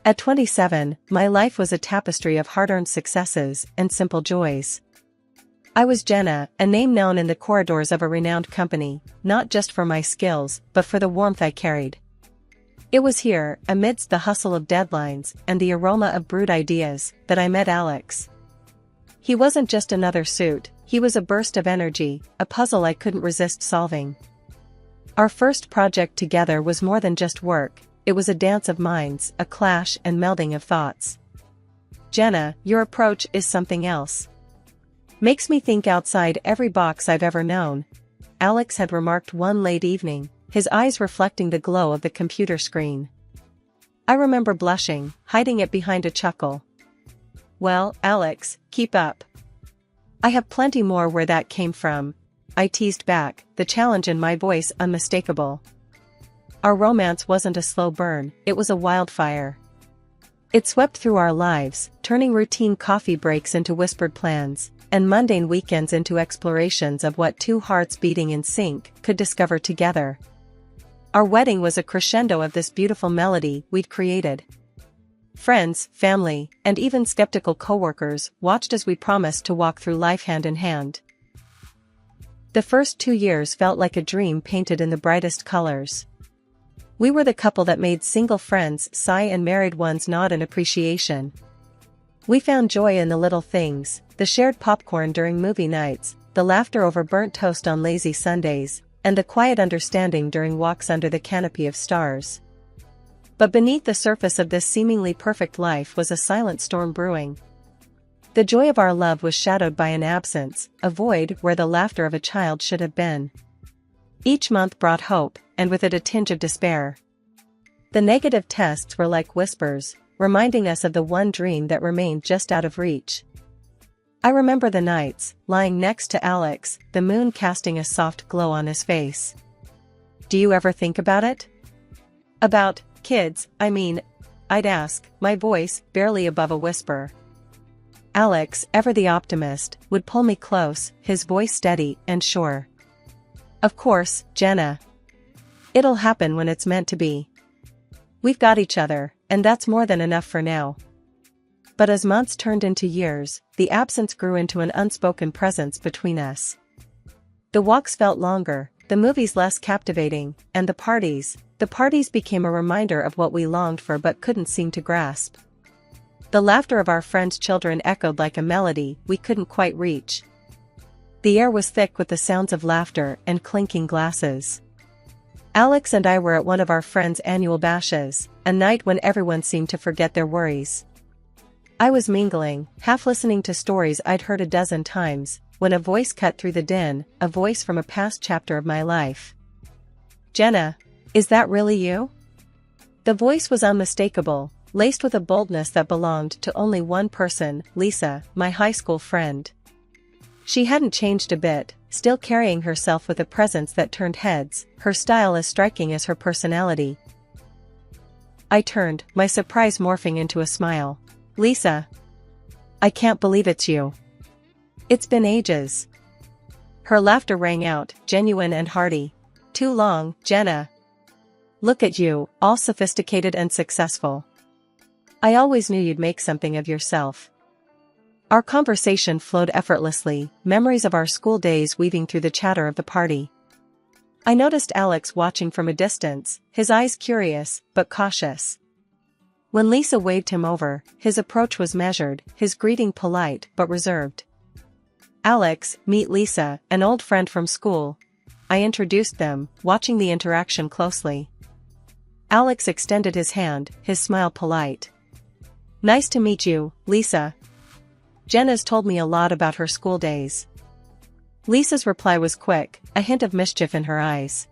At 27, my life was a tapestry of hard-earned successes and simple joys. I was Jenna, a name known in the corridors of a renowned company, not just for my skills, but for the warmth I carried. It was here, amidst the hustle of deadlines and the aroma of brewed ideas, that I met Alex. He wasn't just another suit, he was a burst of energy, a puzzle I couldn't resist solving. Our first project together was more than just work, it was a dance of minds, a clash and melding of thoughts. Jenna, your approach is something else. Makes me think outside every box I've ever known, Alex had remarked one late evening, his eyes reflecting the glow of the computer screen. I remember blushing, hiding it behind a chuckle. Well, Alex, keep up. I have plenty more where that came from, I teased back, the challenge in my voice unmistakable. Our romance wasn't a slow burn, it was a wildfire. It swept through our lives, turning routine coffee breaks into whispered plans, and mundane weekends into explorations of what two hearts beating in sync could discover together. Our wedding was a crescendo of this beautiful melody we'd created. Friends, family, and even skeptical coworkers watched as we promised to walk through life hand in hand. The first 2 years felt like a dream painted in the brightest colors. We were the couple that made single friends sigh and married ones nod in appreciation. We found joy in the little things, the shared popcorn during movie nights, the laughter over burnt toast on lazy Sundays, and the quiet understanding during walks under the canopy of stars. But beneath the surface of this seemingly perfect life was a silent storm brewing. The joy of our love was shadowed by an absence, a void where the laughter of a child should have been. Each month brought hope, and with it a tinge of despair. The negative tests were like whispers, reminding us of the one dream that remained just out of reach. I remember the nights, lying next to Alex, the moon casting a soft glow on his face. Do you ever think about it? About kids, I mean, I'd ask, my voice barely above a whisper. Alex, ever the optimist, would pull me close, his voice steady and sure. Of course, Jenna. It'll happen when it's meant to be. We've got each other, and that's more than enough for now. But as months turned into years, the absence grew into an unspoken presence between us. The walks felt longer, the movies less captivating, and the parties became a reminder of what we longed for but couldn't seem to grasp. The laughter of our friends' children echoed like a melody we couldn't quite reach. The air was thick with the sounds of laughter and clinking glasses. Alex and I were at one of our friends' annual bashes, a night when everyone seemed to forget their worries. I was mingling, half listening to stories I'd heard a dozen times, when a voice cut through the din, a voice from a past chapter of my life. Jenna, is that really you? The voice was unmistakable, laced with a boldness that belonged to only one person, Lisa, my high school friend. She hadn't changed a bit, still carrying herself with a presence that turned heads, her style as striking as her personality. I turned, my surprise morphing into a smile. Lisa. I can't believe it's you. It's been ages. Her laughter rang out, genuine and hearty. Too long, Jenna. Look at you, all sophisticated and successful. I always knew you'd make something of yourself. Our conversation flowed effortlessly, memories of our school days weaving through the chatter of the party. I noticed Alex watching from a distance, his eyes curious, but cautious. When Lisa waved him over, his approach was measured, his greeting polite but reserved. Alex, meet Lisa, an old friend from school. I introduced them, watching the interaction closely. Alex extended his hand, his smile polite. Nice to meet you, Lisa. Jenna's told me a lot about her school days. Lisa's reply was quick, a hint of mischief in her eyes.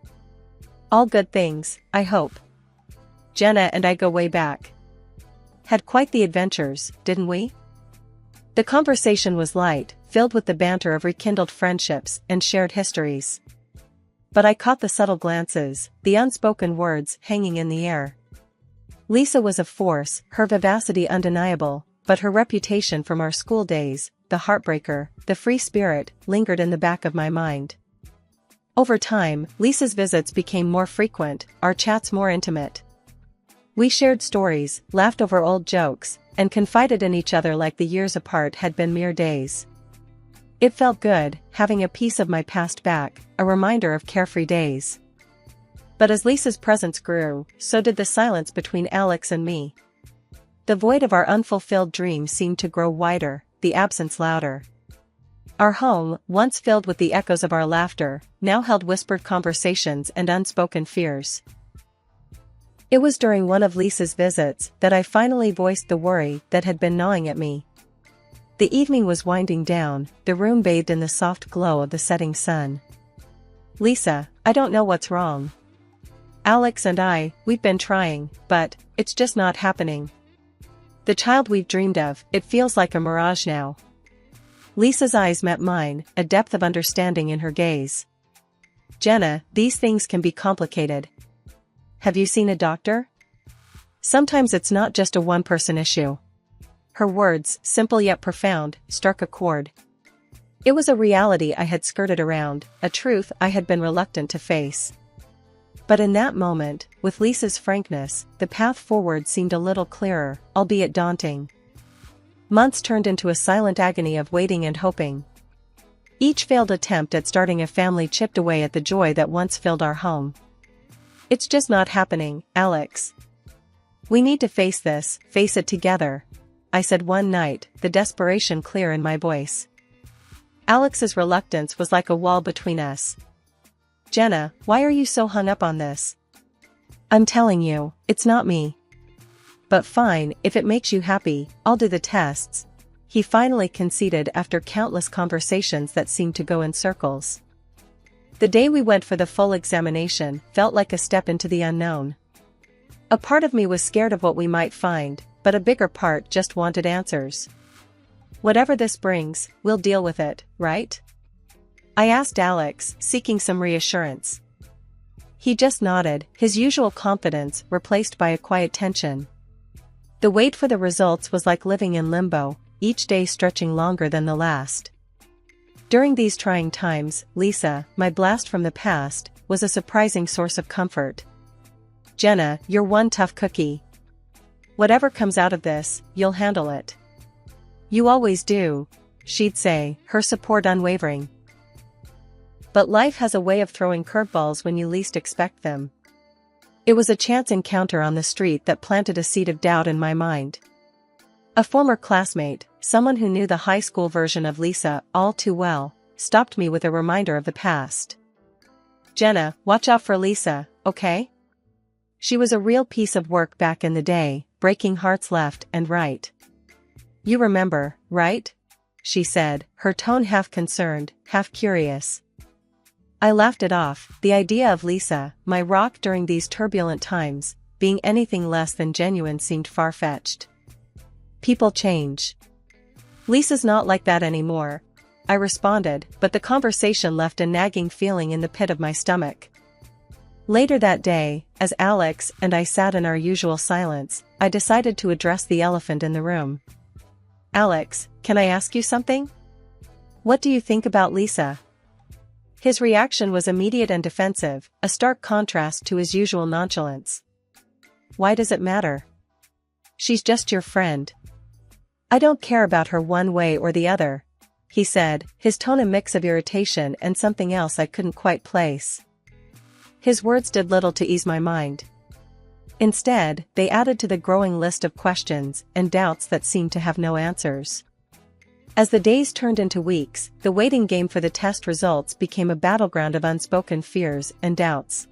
All good things, I hope. Jenna and I go way back. Had quite the adventures, didn't we? The conversation was light, filled with the banter of rekindled friendships and shared histories. But I caught the subtle glances, the unspoken words hanging in the air. Lisa was a force, her vivacity undeniable, but her reputation from our school days, the heartbreaker, the free spirit, lingered in the back of my mind. Over time, Lisa's visits became more frequent, our chats more intimate. We shared stories, laughed over old jokes, and confided in each other like the years apart had been mere days. It felt good, having a piece of my past back, a reminder of carefree days. But as Lisa's presence grew, so did the silence between Alex and me. The void of our unfulfilled dreams seemed to grow wider, the absence louder. Our home, once filled with the echoes of our laughter, now held whispered conversations and unspoken fears. It was during one of Lisa's visits that I finally voiced the worry that had been gnawing at me. The evening was winding down, the room bathed in the soft glow of the setting sun. "Lisa, I don't know what's wrong. Alex and we've been trying, but it's just not happening. The child we've dreamed of, it feels like a mirage now." Lisa's eyes met mine, a depth of understanding in her gaze. "Jenna, these things can be complicated. Have you seen a doctor? Sometimes it's not just a one-person issue." Her words, simple yet profound, struck a chord. It was a reality I had skirted around, a truth I had been reluctant to face. But in that moment, with Lisa's frankness, the path forward seemed a little clearer, albeit daunting. Months turned into a silent agony of waiting and hoping. Each failed attempt at starting a family chipped away at the joy that once filled our home. "It's just not happening, Alex. We need to face this, face it together," I said one night, the desperation clear in my voice. Alex's reluctance was like a wall between us. "Jenna, why are you so hung up on this?" "I'm telling you, it's not me." "But fine, if it makes you happy, I'll do the tests," he finally conceded after countless conversations that seemed to go in circles. The day we went for the full examination felt like a step into the unknown. A part of me was scared of what we might find, but a bigger part just wanted answers. "Whatever this brings, we'll deal with it, right?" I asked Alex, seeking some reassurance. He just nodded, his usual confidence replaced by a quiet tension. The wait for the results was like living in limbo, each day stretching longer than the last. During these trying times, Lisa, my blast from the past, was a surprising source of comfort. "Jenna, you're one tough cookie. Whatever comes out of this, you'll handle it. You always do," she'd say, her support unwavering. But life has a way of throwing curveballs when you least expect them. It was a chance encounter on the street that planted a seed of doubt in my mind. A former classmate, someone who knew the high school version of Lisa all too well, stopped me with a reminder of the past. "Jenna, watch out for Lisa, okay? She was a real piece of work back in the day, breaking hearts left and right. You remember, right?" she said, her tone half concerned, half curious. I laughed it off, the idea of Lisa, my rock during these turbulent times, being anything less than genuine seemed far-fetched. "People change. Lisa's not like that anymore," I responded, but the conversation left a nagging feeling in the pit of my stomach. Later that day, as Alex and I sat in our usual silence, I decided to address the elephant in the room. "Alex, can I ask you something? What do you think about Lisa?" His reaction was immediate and defensive, a stark contrast to his usual nonchalance. "Why does it matter? She's just your friend." "I don't care about her one way or the other," he said, his tone a mix of irritation and something else I couldn't quite place. His words did little to ease my mind. Instead, they added to the growing list of questions and doubts that seemed to have no answers. As the days turned into weeks, the waiting game for the test results became a battleground of unspoken fears and doubts.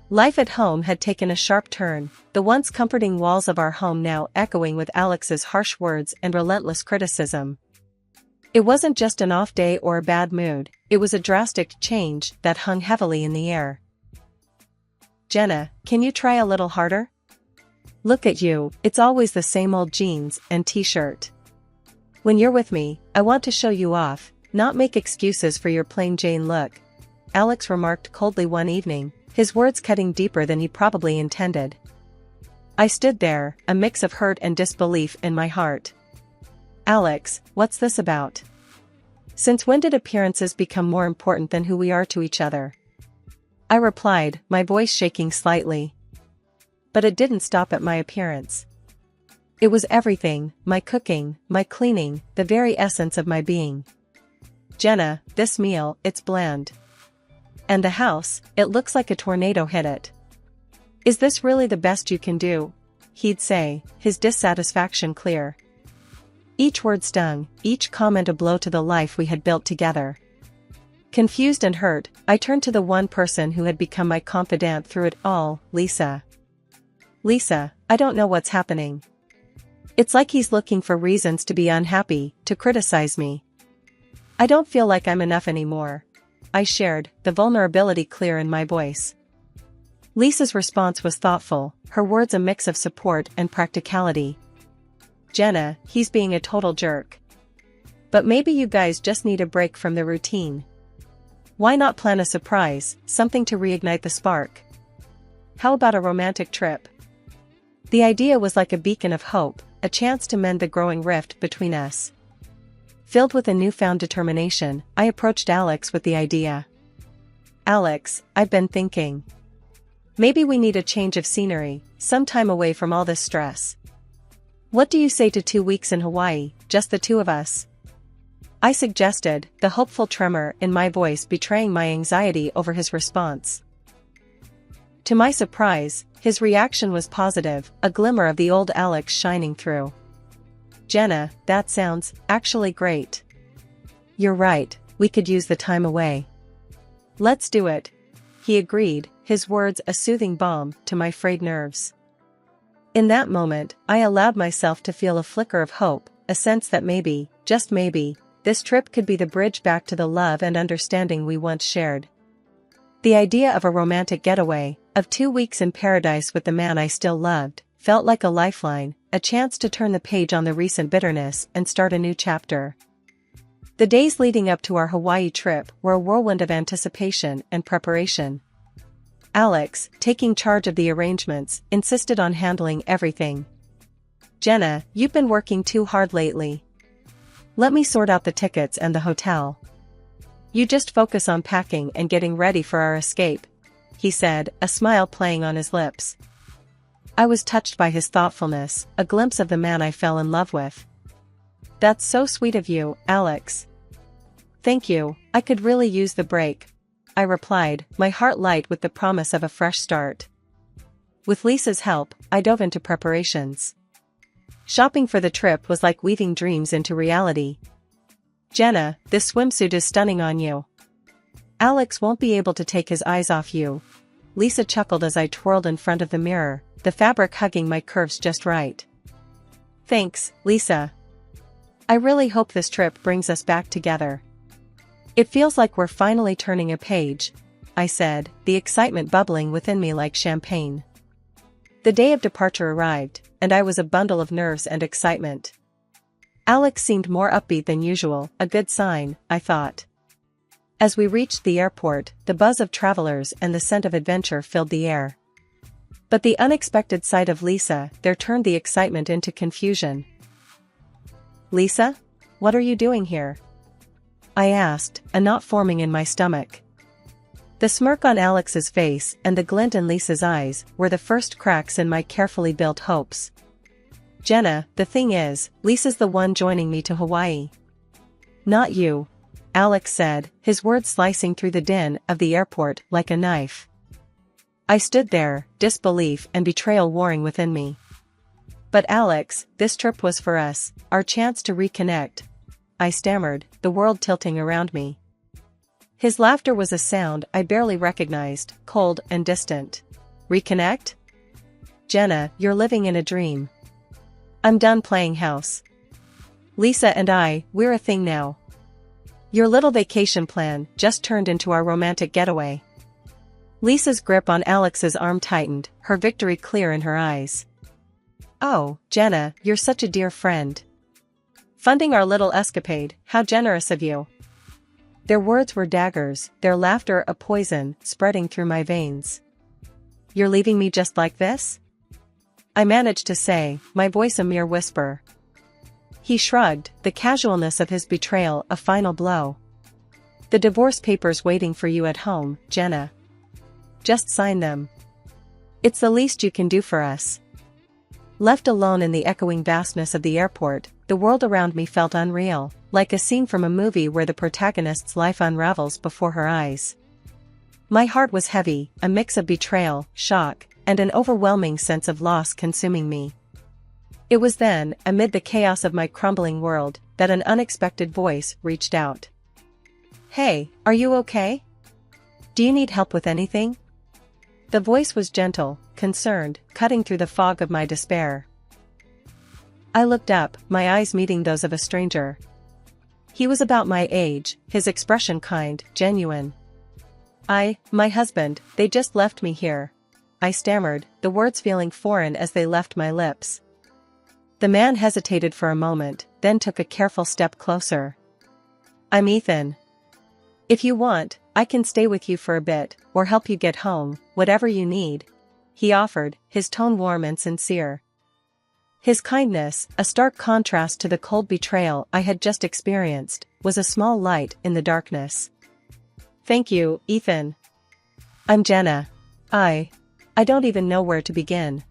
Life at home had taken a sharp turn, the once comforting walls of our home now echoing with Alex's harsh words and relentless criticism. It wasn't just an off day or a bad mood, it was a drastic change that hung heavily in the air. "Jenna, can you try a little harder? Look at you, it's always the same old jeans and t-shirt. When you're with me, I want to show you off, not make excuses for your plain Jane look," Alex remarked coldly one evening, his words cutting deeper than he probably intended. I stood there, a mix of hurt and disbelief in my heart. "Alex, what's this about? Since when did appearances become more important than who we are to each other?" I replied, my voice shaking slightly. But it didn't stop at my appearance. It was everything, my cooking, my cleaning, the very essence of my being. "Jenna, this meal, it's bland. And the house, it looks like a tornado hit it. Is this really the best you can do?" he'd say, his dissatisfaction clear. Each word stung, each comment a blow to the life we had built together. Confused and hurt, I turned to the one person who had become my confidant through it all, Lisa. "Lisa, I don't know what's happening. It's like he's looking for reasons to be unhappy, to criticize me. I don't feel like I'm enough anymore," I shared, the vulnerability clear in my voice. Lisa's response was thoughtful, her words a mix of support and practicality. "Jenna, he's being a total jerk. But maybe you guys just need a break from the routine. Why not plan a surprise, something to reignite the spark? How about a romantic trip?" The idea was like a beacon of hope, a chance to mend the growing rift between us. Filled with a newfound determination, I approached Alex with the idea. "Alex, I've been thinking. Maybe we need a change of scenery, some time away from all this stress. What do you say to 2 weeks in Hawaii, just the two of us?" I suggested, the hopeful tremor in my voice betraying my anxiety over his response. To my surprise, his reaction was positive, a glimmer of the old Alex shining through. "Jenna, that sounds, actually great. You're right, we could use the time away. Let's do it," he agreed, his words a soothing balm to my frayed nerves. In that moment, I allowed myself to feel a flicker of hope, a sense that maybe, just maybe, this trip could be the bridge back to the love and understanding we once shared. The idea of a romantic getaway, of 2 weeks in paradise with the man I still loved, felt like a lifeline, a chance to turn the page on the recent bitterness and start a new chapter. The days leading up to our Hawaii trip were a whirlwind of anticipation and preparation. Alex, taking charge of the arrangements, insisted on handling everything. "Jenna, you've been working too hard lately. Let me sort out the tickets and the hotel. You just focus on packing and getting ready for our escape," he said, a smile playing on his lips. I was touched by his thoughtfulness, a glimpse of the man I fell in love with. "That's so sweet of you, Alex." "Thank you, I could really use the break," I replied, my heart light with the promise of a fresh start. With Lisa's help, I dove into preparations. Shopping for the trip was like weaving dreams into reality. "Jenna, this swimsuit is stunning on you. Alex won't be able to take his eyes off you," Lisa chuckled as I twirled in front of the mirror, the fabric hugging my curves just right. "Thanks, Lisa. I really hope this trip brings us back together. It feels like we're finally turning a page," I said, the excitement bubbling within me like champagne. The day of departure arrived, and I was a bundle of nerves and excitement. Alex seemed more upbeat than usual, a good sign, I thought. As we reached the airport, the buzz of travelers and the scent of adventure filled the air. But the unexpected sight of Lisa there turned the excitement into confusion. "Lisa? What are you doing here?" I asked, a knot forming in my stomach. The smirk on Alex's face and the glint in Lisa's eyes were the first cracks in my carefully built hopes. "Jenna, the thing is, Lisa's the one joining me to Hawaii. Not you," Alex said, his words slicing through the din of the airport like a knife. I stood there, disbelief and betrayal warring within me. "But Alex, this trip was for us, our chance to reconnect," I stammered, the world tilting around me. His laughter was a sound I barely recognized, cold and distant. "Reconnect? Jenna, you're living in a dream. I'm done playing house. Lisa and we're a thing now. Your little vacation plan just turned into our romantic getaway." Lisa's grip on Alex's arm tightened, her victory clear in her eyes. "Oh, Jenna, you're such a dear friend. Funding our little escapade, how generous of you." Their words were daggers, their laughter a poison spreading through my veins. "You're leaving me just like this?" I managed to say, my voice a mere whisper. He shrugged, the casualness of his betrayal a final blow. "The divorce papers waiting for you at home, Jenna. Just sign them." It's the least you can do for us. Left alone in the echoing vastness of the airport, the world around me felt unreal, like a scene from a movie where the protagonist's life unravels before her eyes. My heart was heavy, a mix of betrayal, shock, and an overwhelming sense of loss consuming me. It was then, amid the chaos of my crumbling world, that an unexpected voice reached out. "Hey, are you okay? Do you need help with anything?" The voice was gentle, concerned, cutting through the fog of my despair. I looked up, my eyes meeting those of a stranger. He was about my age, his expression kind, genuine. My husband, they just left me here," I stammered, the words feeling foreign as they left my lips. The man hesitated for a moment, then took a careful step closer. "I'm Ethan. If you want, I can stay with you for a bit, or help you get home, whatever you need," he offered, his tone warm and sincere. His kindness, a stark contrast to the cold betrayal I had just experienced, was a small light in the darkness. "Thank you, Ethan. I'm Jenna. I don't even know where to begin."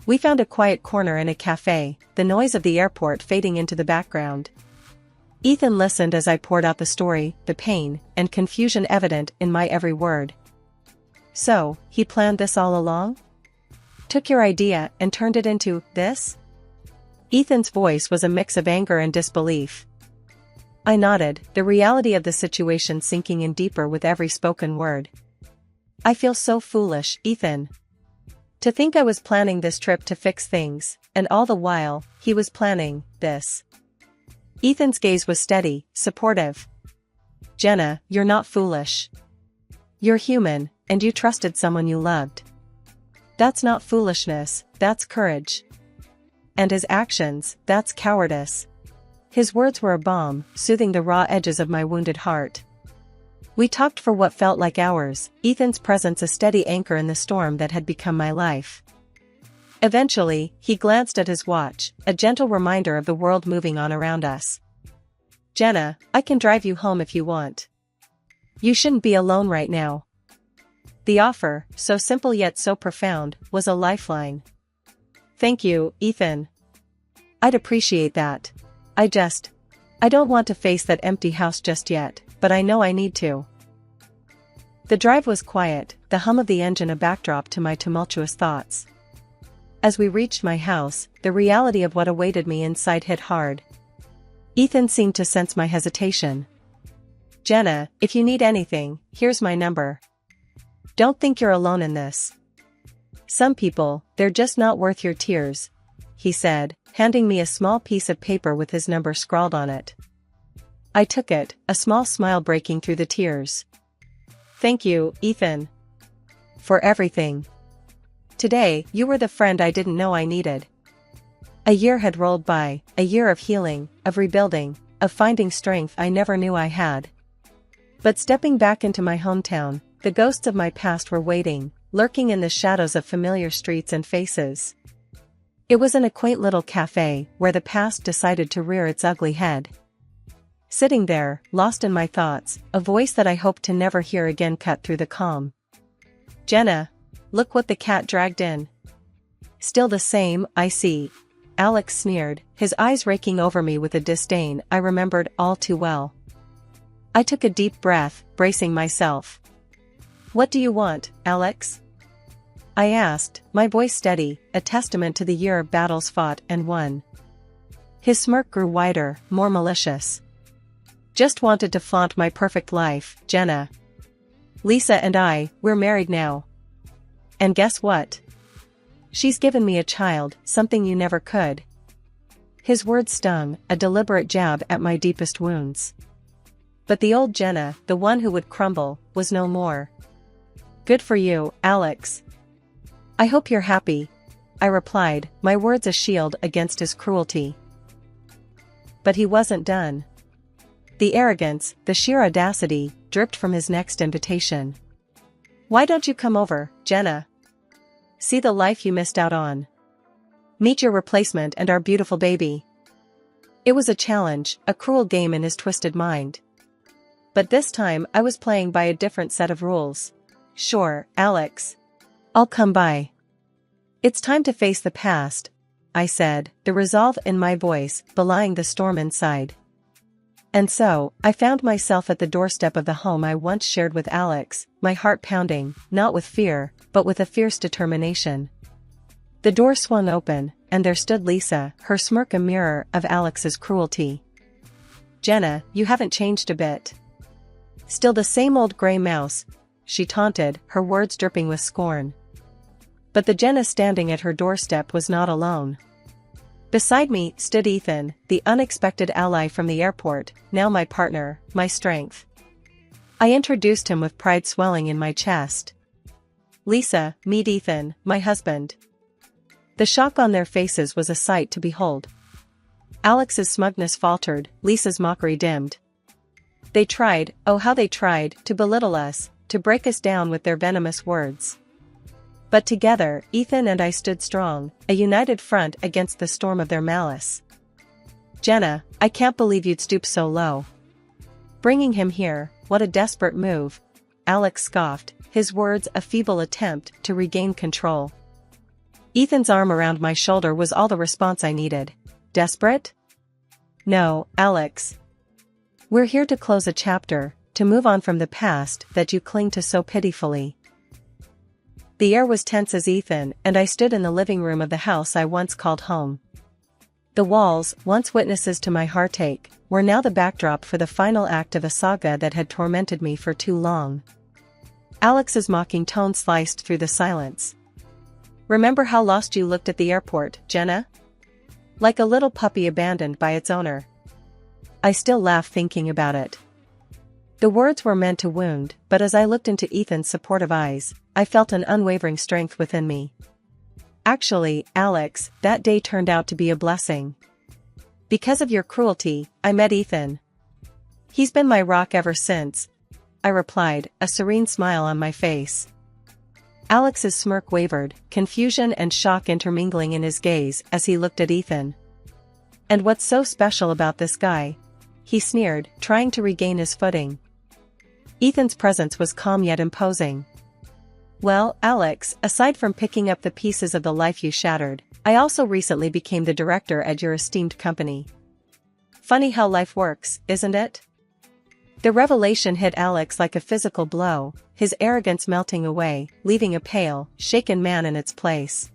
We found a quiet corner in a cafe, the noise of the airport fading into the background. Ethan listened as I poured out the story, the pain, and confusion evident in my every word. "So, he planned this all along? Took your idea and turned it into this?" Ethan's voice was a mix of anger and disbelief. I nodded, the reality of the situation sinking in deeper with every spoken word. "I feel so foolish, Ethan. To think I was planning this trip to fix things, and all the while, he was planning this." Ethan's gaze was steady, supportive. "Jenna, you're not foolish. You're human, and you trusted someone you loved. That's not foolishness, that's courage. And his actions, that's cowardice." His words were a balm, soothing the raw edges of my wounded heart. We talked for what felt like hours, Ethan's presence a steady anchor in the storm that had become my life. Eventually, he glanced at his watch, a gentle reminder of the world moving on around us. "Jenna, I can drive you home if you want. You shouldn't be alone right now." The offer, so simple yet so profound, was a lifeline. "Thank you, Ethan. I'd appreciate that. I don't want to face that empty house just yet, but I know I need to." The drive was quiet, the hum of the engine a backdrop to my tumultuous thoughts. As we reached my house, the reality of what awaited me inside hit hard. Ethan seemed to sense my hesitation. "Jenna, if you need anything, here's my number. Don't think you're alone in this. Some people, they're just not worth your tears," he said, handing me a small piece of paper with his number scrawled on it. I took it, a small smile breaking through the tears. "Thank you, Ethan. For everything. Today, you were the friend I didn't know I needed." A year had rolled by, a year of healing, of rebuilding, of finding strength I never knew I had. But stepping back into my hometown, the ghosts of my past were waiting, lurking in the shadows of familiar streets and faces. It was in a quaint little cafe, where the past decided to rear its ugly head. Sitting there, lost in my thoughts, a voice that I hoped to never hear again cut through the calm. "Jenna, look what the cat dragged in." "Still the same, I see," Alex sneered, his eyes raking over me with a disdain I remembered all too well. I took a deep breath, bracing myself. "What do you want, Alex?" I asked, my voice steady, a testament to the year of battles fought and won. His smirk grew wider, more malicious. "Just wanted to flaunt my perfect life, Jenna. Lisa and we're married now. And guess what? She's given me a child, something you never could." His words stung, a deliberate jab at my deepest wounds. But the old Jenna, the one who would crumble, was no more. "Good for you, Alex. I hope you're happy," I replied, my words a shield against his cruelty. But he wasn't done. The arrogance, the sheer audacity, dripped from his next invitation. "Why don't you come over, Jenna? See the life you missed out on. Meet your replacement and our beautiful baby." It was a challenge, a cruel game in his twisted mind. But this time I was playing by a different set of rules. "Sure, Alex. I'll come by. It's time to face the past, I said, the resolve in my voice belying the storm inside. And so, I found myself at the doorstep of the home I once shared with Alex, my heart pounding, not with fear, but with a fierce determination. The door swung open, and there stood Lisa, her smirk a mirror of Alex's cruelty. "Jenna, you haven't changed a bit. Still the same old gray mouse," she taunted, her words dripping with scorn. But the Jenna standing at her doorstep was not alone. Beside me stood Ethan, the unexpected ally from the airport, now my partner, my strength. I introduced him with pride swelling in my chest. "Lisa, meet Ethan, my husband." The shock on their faces was a sight to behold. Alex's smugness faltered, Lisa's mockery dimmed. They tried, oh how they tried, to belittle us, to break us down with their venomous words. But together, Ethan and I stood strong, a united front against the storm of their malice. "Jenna, I can't believe you'd stoop so low. Bringing him here, what a desperate move," Alex scoffed, his words a feeble attempt to regain control. Ethan's arm around my shoulder was all the response I needed. "Desperate? No, Alex. We're here to close a chapter, to move on from the past that you cling to so pitifully." The air was tense as Ethan and I stood in the living room of the house I once called home. The walls, once witnesses to my heartache, were now the backdrop for the final act of a saga that had tormented me for too long. Alex's mocking tone sliced through the silence. "Remember how lost you looked at the airport, Jenna? Like a little puppy abandoned by its owner." I still laugh thinking about it. The words were meant to wound, but as I looked into Ethan's supportive eyes, I felt an unwavering strength within me. Actually, Alex, that day turned out to be a blessing. Because of your cruelty, I met Ethan. He's been my rock ever since, I replied, a serene smile on my face. Alex's smirk wavered, confusion and shock intermingling in his gaze as he looked at Ethan. "And what's so special about this guy?" he sneered, trying to regain his footing. Ethan's presence was calm yet imposing. "Well, Alex, aside from picking up the pieces of the life you shattered, I also recently became the director at your esteemed company. Funny how life works, isn't it?" The revelation hit Alex like a physical blow, his arrogance melting away, leaving a pale, shaken man in its place.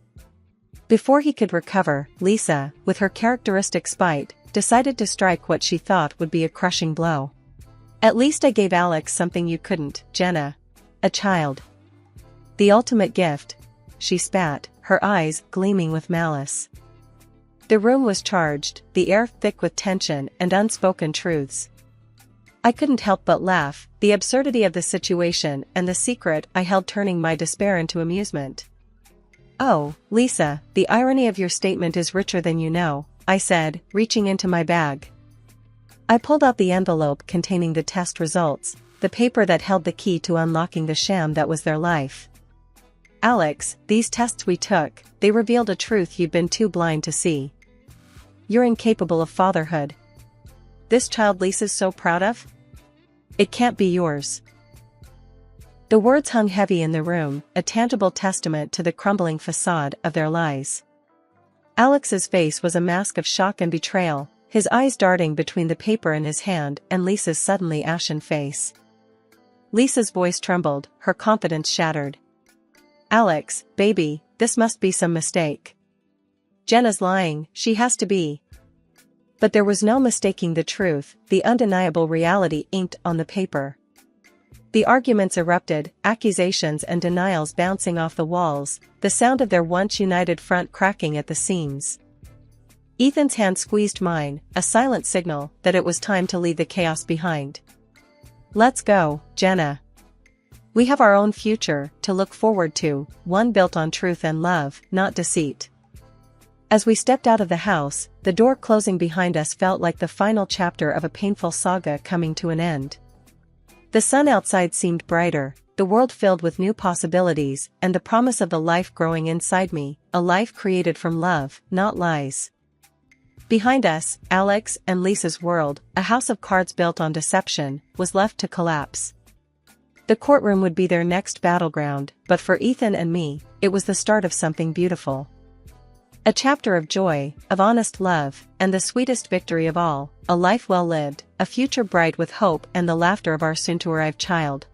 Before he could recover, Lisa, with her characteristic spite, decided to strike what she thought would be a crushing blow. "At least I gave Alex something you couldn't, Jenna. A child. The ultimate gift," she spat, her eyes gleaming with malice. The room was charged, the air thick with tension and unspoken truths. I couldn't help but laugh, the absurdity of the situation and the secret I held turning my despair into amusement. "Oh, Lisa, the irony of your statement is richer than you know," I said, reaching into my bag. I pulled out the envelope containing the test results, the paper that held the key to unlocking the sham that was their life. "Alex, these tests we took, they revealed a truth you've been too blind to see. You're incapable of fatherhood. This child Lisa's so proud of? It can't be yours." The words hung heavy in the room, a tangible testament to the crumbling facade of their lies. Alex's face was a mask of shock and betrayal, his eyes darting between the paper in his hand and Lisa's suddenly ashen face. Lisa's voice trembled, her confidence shattered. "Alex, baby, this must be some mistake. Jenna's lying, she has to be." But there was no mistaking the truth, the undeniable reality inked on the paper. The arguments erupted, accusations and denials bouncing off the walls, the sound of their once united front cracking at the seams. Ethan's hand squeezed mine, a silent signal that it was time to leave the chaos behind. "Let's go, Jenna. We have our own future to look forward to, one built on truth and love, not deceit." As we stepped out of the house, the door closing behind us felt like the final chapter of a painful saga coming to an end. The sun outside seemed brighter, the world filled with new possibilities, and the promise of the life growing inside me, a life created from love, not lies. Behind us, Alex and Lisa's world, a house of cards built on deception, was left to collapse. The courtroom would be their next battleground, but for Ethan and me, it was the start of something beautiful. A chapter of joy, of honest love, and the sweetest victory of all, a life well lived, a future bright with hope and the laughter of our soon-to-arrive child.